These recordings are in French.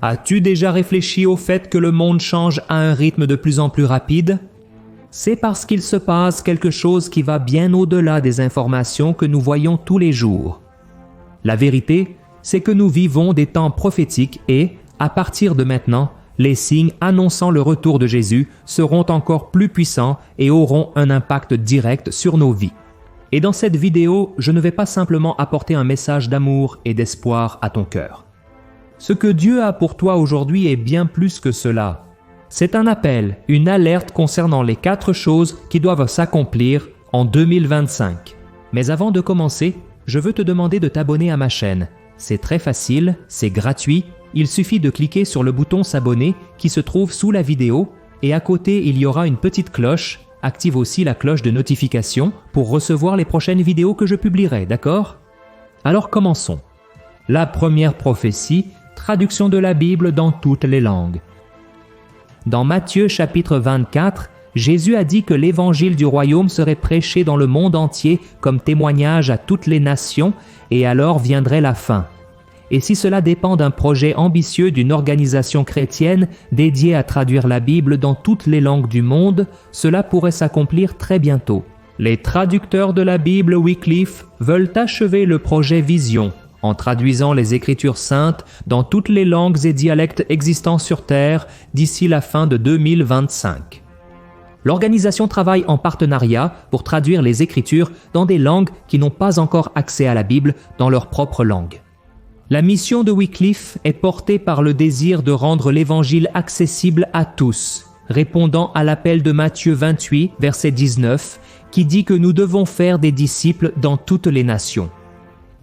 As-tu déjà réfléchi au fait que le monde change à un rythme de plus en plus rapide? C'est parce qu'il se passe quelque chose qui va bien au-delà des informations que nous voyons tous les jours. La vérité, c'est que nous vivons des temps prophétiques et, à partir de maintenant, les signes annonçant le retour de Jésus seront encore plus puissants et auront un impact direct sur nos vies. Et dans cette vidéo, je ne vais pas simplement apporter un message d'amour et d'espoir à ton cœur. Ce que Dieu a pour toi aujourd'hui est bien plus que cela. C'est un appel, une alerte concernant les 4 choses qui doivent s'accomplir en 2025. Mais avant de commencer, je veux te demander de t'abonner à ma chaîne. C'est très facile, c'est gratuit, il suffit de cliquer sur le bouton s'abonner qui se trouve sous la vidéo et à côté il y aura une petite cloche. Active aussi la cloche de notification pour recevoir les prochaines vidéos que je publierai, d'accord? Alors commençons. La première prophétie, traduction de la Bible dans toutes les langues. Dans Matthieu chapitre 24, Jésus a dit que l'évangile du royaume serait prêché dans le monde entier comme témoignage à toutes les nations et alors viendrait la fin. Et si cela dépend d'un projet ambitieux d'une organisation chrétienne dédiée à traduire la Bible dans toutes les langues du monde, cela pourrait s'accomplir très bientôt. Les traducteurs de la Bible Wycliffe veulent achever le projet Vision en traduisant les Écritures saintes dans toutes les langues et dialectes existants sur Terre d'ici la fin de 2025. L'organisation travaille en partenariat pour traduire les Écritures dans des langues qui n'ont pas encore accès à la Bible dans leur propre langue. La mission de Wycliffe est portée par le désir de rendre l'Évangile accessible à tous, répondant à l'appel de Matthieu 28, verset 19, qui dit que nous devons faire des disciples dans toutes les nations.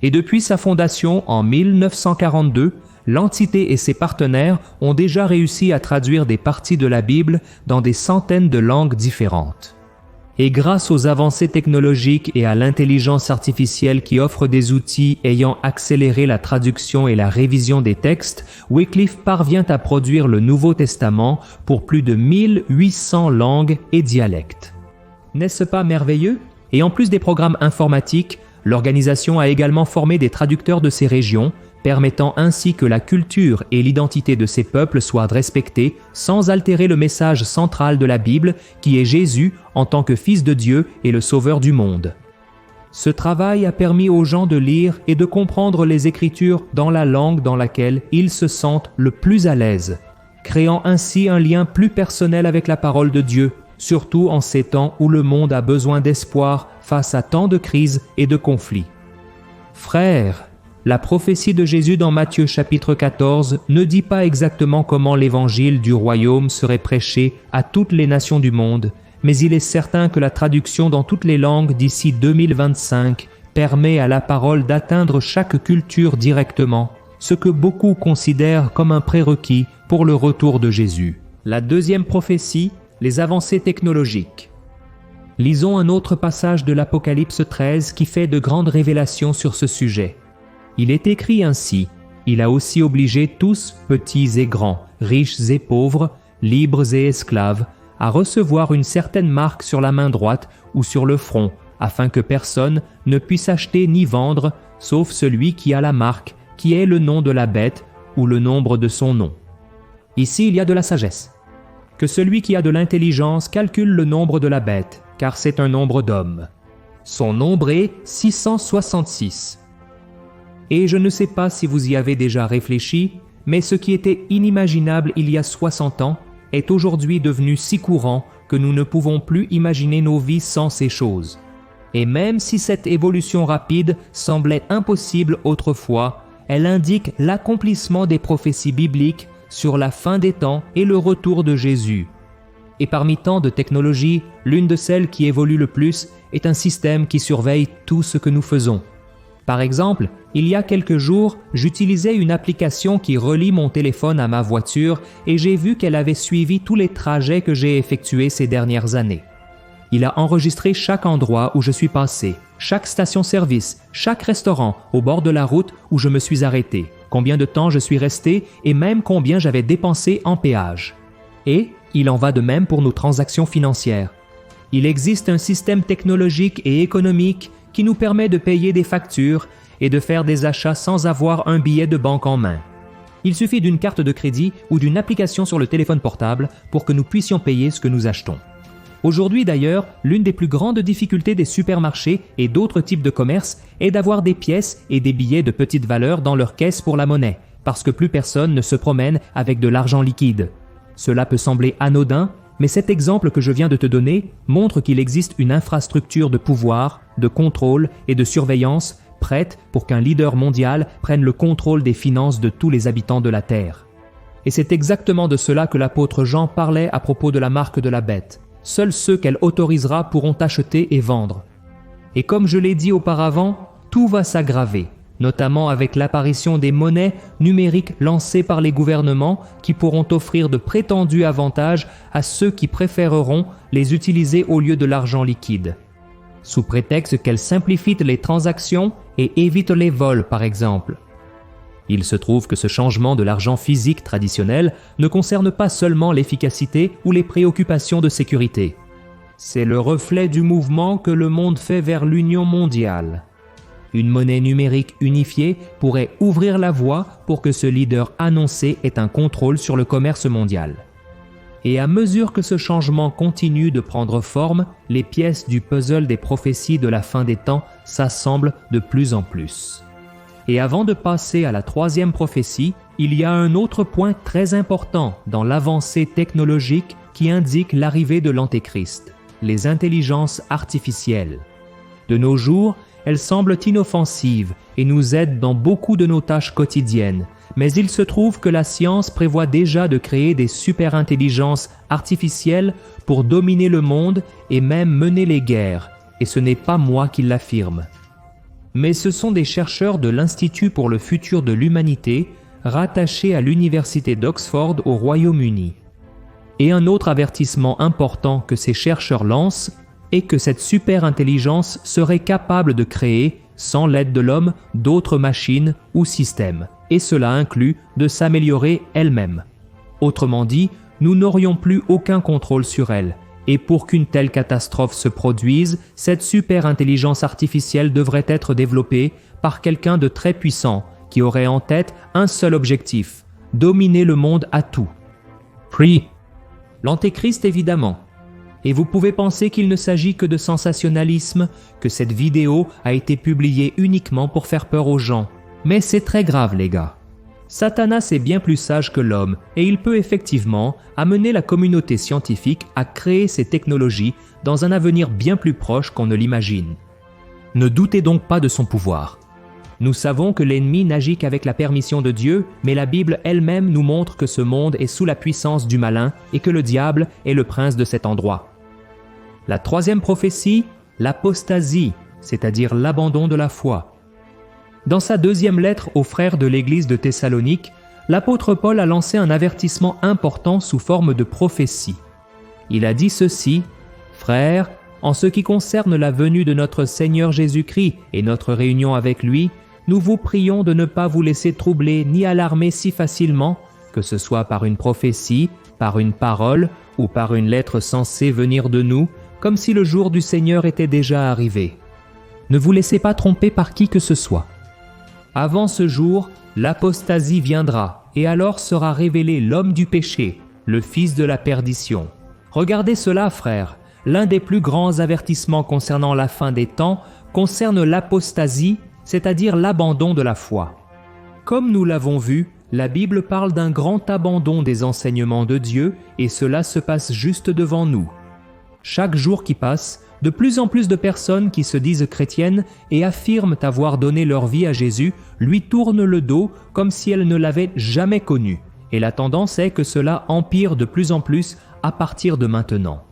Et depuis sa fondation en 1942, l'entité et ses partenaires ont déjà réussi à traduire des parties de la Bible dans des centaines de langues différentes. Et grâce aux avancées technologiques et à l'intelligence artificielle qui offre des outils ayant accéléré la traduction et la révision des textes, Wycliffe parvient à produire le Nouveau Testament pour plus de 1800 langues et dialectes. N'est-ce pas merveilleux? Et en plus des programmes informatiques, l'organisation a également formé des traducteurs de ces régions, permettant ainsi que la culture et l'identité de ces peuples soient respectées sans altérer le message central de la Bible qui est Jésus en tant que Fils de Dieu et le Sauveur du monde. Ce travail a permis aux gens de lire et de comprendre les Écritures dans la langue dans laquelle ils se sentent le plus à l'aise, créant ainsi un lien plus personnel avec la parole de Dieu, surtout en ces temps où le monde a besoin d'espoir face à tant de crises et de conflits. Frères, la prophétie de Jésus dans Matthieu chapitre 14 ne dit pas exactement comment l'évangile du royaume serait prêché à toutes les nations du monde, mais il est certain que la traduction dans toutes les langues d'ici 2025 permet à la parole d'atteindre chaque culture directement, ce que beaucoup considèrent comme un prérequis pour le retour de Jésus. La deuxième prophétie, les avancées technologiques. Lisons un autre passage de l'Apocalypse 13 qui fait de grandes révélations sur ce sujet. Il est écrit ainsi, « Il a aussi obligé tous, petits et grands, riches et pauvres, libres et esclaves, à recevoir une certaine marque sur la main droite ou sur le front, afin que personne ne puisse acheter ni vendre, sauf celui qui a la marque, qui est le nom de la bête ou le nombre de son nom. » Ici, il y a de la sagesse. Que celui qui a de l'intelligence calcule le nombre de la bête, car c'est un nombre d'hommes. Son nombre est 666. Et je ne sais pas si vous y avez déjà réfléchi, mais ce qui était inimaginable il y a 60 ans est aujourd'hui devenu si courant que nous ne pouvons plus imaginer nos vies sans ces choses. Et même si cette évolution rapide semblait impossible autrefois, elle indique l'accomplissement des prophéties bibliques sur la fin des temps et le retour de Jésus. Et parmi tant de technologies, l'une de celles qui évolue le plus est un système qui surveille tout ce que nous faisons. Par exemple, il y a quelques jours, j'utilisais une application qui relie mon téléphone à ma voiture et j'ai vu qu'elle avait suivi tous les trajets que j'ai effectués ces dernières années. Il a enregistré chaque endroit où je suis passé, chaque station-service, chaque restaurant au bord de la route où je me suis arrêté, combien de temps je suis resté et même combien j'avais dépensé en péage. Et il en va de même pour nos transactions financières. Il existe un système technologique et économique qui nous permet de payer des factures et de faire des achats sans avoir un billet de banque en main. Il suffit d'une carte de crédit ou d'une application sur le téléphone portable pour que nous puissions payer ce que nous achetons. Aujourd'hui d'ailleurs, l'une des plus grandes difficultés des supermarchés et d'autres types de commerces est d'avoir des pièces et des billets de petite valeur dans leur caisse pour la monnaie, parce que plus personne ne se promène avec de l'argent liquide. Cela peut sembler anodin, mais cet exemple que je viens de te donner montre qu'il existe une infrastructure de pouvoir, de contrôle et de surveillance prête pour qu'un leader mondial prenne le contrôle des finances de tous les habitants de la Terre. Et c'est exactement de cela que l'apôtre Jean parlait à propos de la marque de la bête. Seuls ceux qu'elle autorisera pourront acheter et vendre. Et comme je l'ai dit auparavant, tout va s'aggraver, notamment avec l'apparition des monnaies numériques lancées par les gouvernements qui pourront offrir de prétendus avantages à ceux qui préféreront les utiliser au lieu de l'argent liquide. Sous prétexte qu'elles simplifient les transactions et évitent les vols, par exemple. Il se trouve que ce changement de l'argent physique traditionnel ne concerne pas seulement l'efficacité ou les préoccupations de sécurité. C'est le reflet du mouvement que le monde fait vers l'union mondiale. Une monnaie numérique unifiée pourrait ouvrir la voie pour que ce leader annoncé ait un contrôle sur le commerce mondial. Et à mesure que ce changement continue de prendre forme, les pièces du puzzle des prophéties de la fin des temps s'assemblent de plus en plus. Et avant de passer à la troisième prophétie, il y a un autre point très important dans l'avancée technologique qui indique l'arrivée de l'Antéchrist, les intelligences artificielles. De nos jours, elles semblent inoffensives et nous aident dans beaucoup de nos tâches quotidiennes, mais il se trouve que la science prévoit déjà de créer des superintelligences artificielles pour dominer le monde et même mener les guerres, et ce n'est pas moi qui l'affirme. Mais ce sont des chercheurs de l'Institut pour le futur de l'humanité, rattachés à l'Université d'Oxford au Royaume-Uni. Et un autre avertissement important que ces chercheurs lancent est que cette superintelligence serait capable de créer, sans l'aide de l'homme, d'autres machines ou systèmes, et cela inclut de s'améliorer elle-même. Autrement dit, nous n'aurions plus aucun contrôle sur elle, et pour qu'une telle catastrophe se produise, cette superintelligence artificielle devrait être développée par quelqu'un de très puissant, qui aurait en tête un seul objectif, dominer le monde à tout. Puis, l'Antéchrist évidemment. Et vous pouvez penser qu'il ne s'agit que de sensationnalisme, que cette vidéo a été publiée uniquement pour faire peur aux gens. Mais c'est très grave les gars. Satanas est bien plus sage que l'homme et il peut effectivement amener la communauté scientifique à créer ces technologies dans un avenir bien plus proche qu'on ne l'imagine. Ne doutez donc pas de son pouvoir. Nous savons que l'ennemi n'agit qu'avec la permission de Dieu, mais la Bible elle-même nous montre que ce monde est sous la puissance du malin et que le diable est le prince de cet endroit. La troisième prophétie, l'apostasie, c'est-à-dire l'abandon de la foi. Dans sa deuxième lettre aux frères de l'église de Thessalonique, l'apôtre Paul a lancé un avertissement important sous forme de prophétie. Il a dit ceci, « Frères, en ce qui concerne la venue de notre Seigneur Jésus-Christ et notre réunion avec lui, nous vous prions de ne pas vous laisser troubler ni alarmer si facilement, que ce soit par une prophétie, par une parole ou par une lettre censée venir de nous, comme si le jour du Seigneur était déjà arrivé. Ne vous laissez pas tromper par qui que ce soit. Avant ce jour, l'apostasie viendra, et alors sera révélé l'homme du péché, le fils de la perdition. Regardez cela, frères. L'un des plus grands avertissements concernant la fin des temps concerne l'apostasie, c'est-à-dire l'abandon de la foi. Comme nous l'avons vu, la Bible parle d'un grand abandon des enseignements de Dieu, et cela se passe juste devant nous. Chaque jour qui passe, de plus en plus de personnes qui se disent chrétiennes et affirment avoir donné leur vie à Jésus lui tournent le dos comme si elles ne l'avaient jamais connu. Et la tendance est que cela empire de plus en plus à partir de maintenant.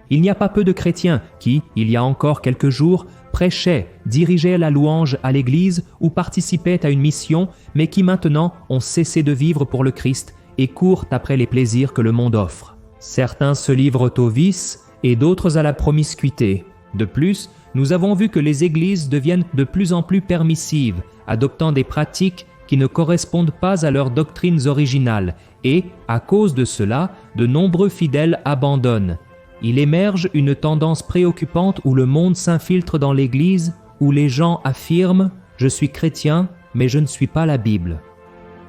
Il n'y a pas peu de chrétiens qui, il y a encore quelques jours, prêchaient, dirigeaient la louange à l'église ou participaient à une mission, mais qui maintenant ont cessé de vivre pour le Christ et courent après les plaisirs que le monde offre. Certains se livrent au vice et d'autres à la promiscuité. De plus, nous avons vu que les églises deviennent de plus en plus permissives, adoptant des pratiques qui ne correspondent pas à leurs doctrines originales et, à cause de cela, de nombreux fidèles abandonnent. Il émerge une tendance préoccupante où le monde s'infiltre dans l'Église, où les gens affirment « Je suis chrétien, mais je ne suis pas la Bible ».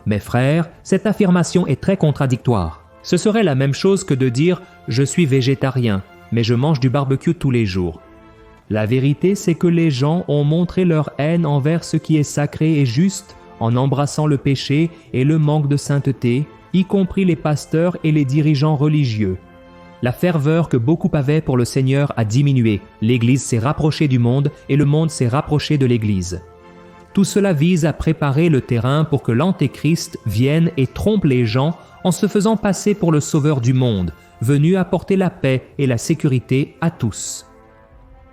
Mes frères, cette affirmation est très contradictoire. Ce serait la même chose que de dire « je suis végétarien, mais je mange du barbecue tous les jours ». La vérité, c'est que les gens ont montré leur haine envers ce qui est sacré et juste en embrassant le péché et le manque de sainteté, y compris les pasteurs et les dirigeants religieux. La ferveur que beaucoup avaient pour le Seigneur a diminué, l'Église s'est rapprochée du monde et le monde s'est rapproché de l'Église. Tout cela vise à préparer le terrain pour que l'Antéchrist vienne et trompe les gens en se faisant passer pour le sauveur du monde, venu apporter la paix et la sécurité à tous.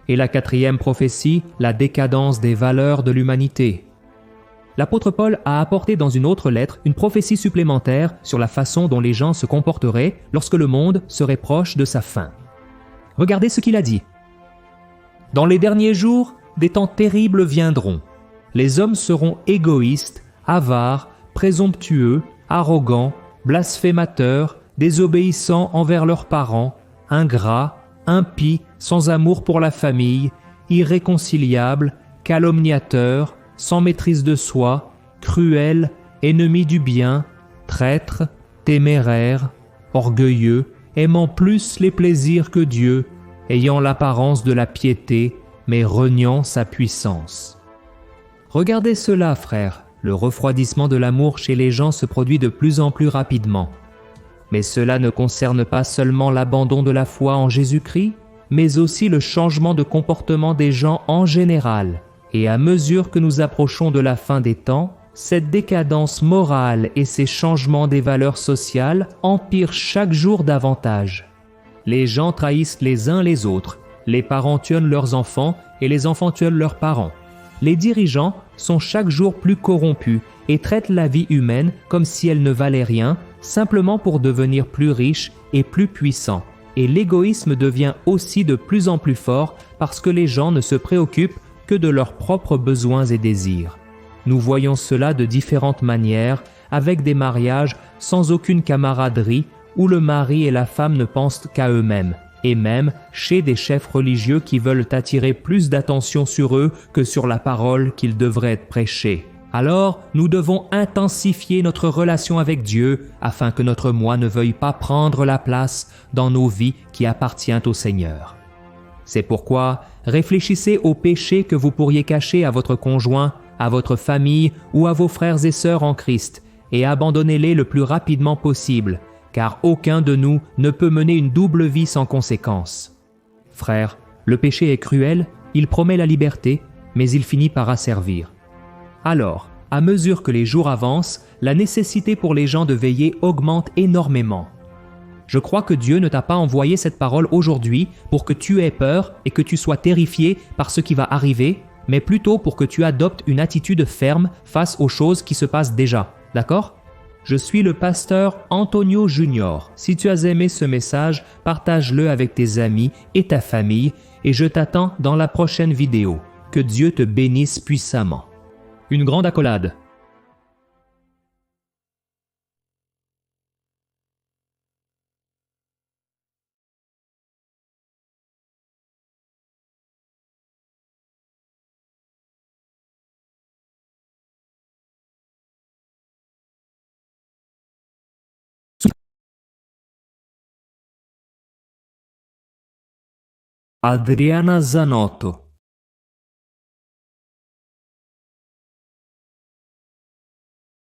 Et la quatrième prophétie, la décadence des valeurs de l'humanité. L'apôtre Paul a apporté dans une autre lettre une prophétie supplémentaire sur la façon dont les gens se comporteraient lorsque le monde serait proche de sa fin. Regardez ce qu'il a dit. « Dans les derniers jours, des temps terribles viendront. Les hommes seront égoïstes, avares, présomptueux, arrogants, blasphémateurs, désobéissants envers leurs parents, ingrats, impies, sans amour pour la famille, irréconciliables, calomniateurs, sans maîtrise de soi, cruels, ennemis du bien, traîtres, téméraires, orgueilleux, aimant plus les plaisirs que Dieu, ayant l'apparence de la piété, mais reniant sa puissance. » Regardez cela, frères, le refroidissement de l'amour chez les gens se produit de plus en plus rapidement. Mais cela ne concerne pas seulement l'abandon de la foi en Jésus-Christ, mais aussi le changement de comportement des gens en général. Et à mesure que nous approchons de la fin des temps, cette décadence morale et ces changements des valeurs sociales empirent chaque jour davantage. Les gens trahissent les uns les autres, les parents tuent leurs enfants et les enfants tuent leurs parents. Les dirigeants sont chaque jour plus corrompus et traitent la vie humaine comme si elle ne valait rien, simplement pour devenir plus riches et plus puissants. Et l'égoïsme devient aussi de plus en plus fort parce que les gens ne se préoccupent que de leurs propres besoins et désirs. Nous voyons cela de différentes manières, avec des mariages sans aucune camaraderie, où le mari et la femme ne pensent qu'à eux-mêmes, et même chez des chefs religieux qui veulent attirer plus d'attention sur eux que sur la parole qu'ils devraient être prêchée. Alors, nous devons intensifier notre relation avec Dieu afin que notre moi ne veuille pas prendre la place dans nos vies qui appartient au Seigneur. C'est pourquoi réfléchissez aux péchés que vous pourriez cacher à votre conjoint, à votre famille ou à vos frères et sœurs en Christ et abandonnez-les le plus rapidement possible, car aucun de nous ne peut mener une double vie sans conséquence. Frères, le péché est cruel, il promet la liberté, mais il finit par asservir. Alors, à mesure que les jours avancent, la nécessité pour les gens de veiller augmente énormément. Je crois que Dieu ne t'a pas envoyé cette parole aujourd'hui pour que tu aies peur et que tu sois terrifié par ce qui va arriver, mais plutôt pour que tu adoptes une attitude ferme face aux choses qui se passent déjà. D'accord ? Je suis le pasteur Antonio Junior. Si tu as aimé ce message, partage-le avec tes amis et ta famille et je t'attends dans la prochaine vidéo. Que Dieu te bénisse puissamment. Une grande accolade. Adriana Zanotto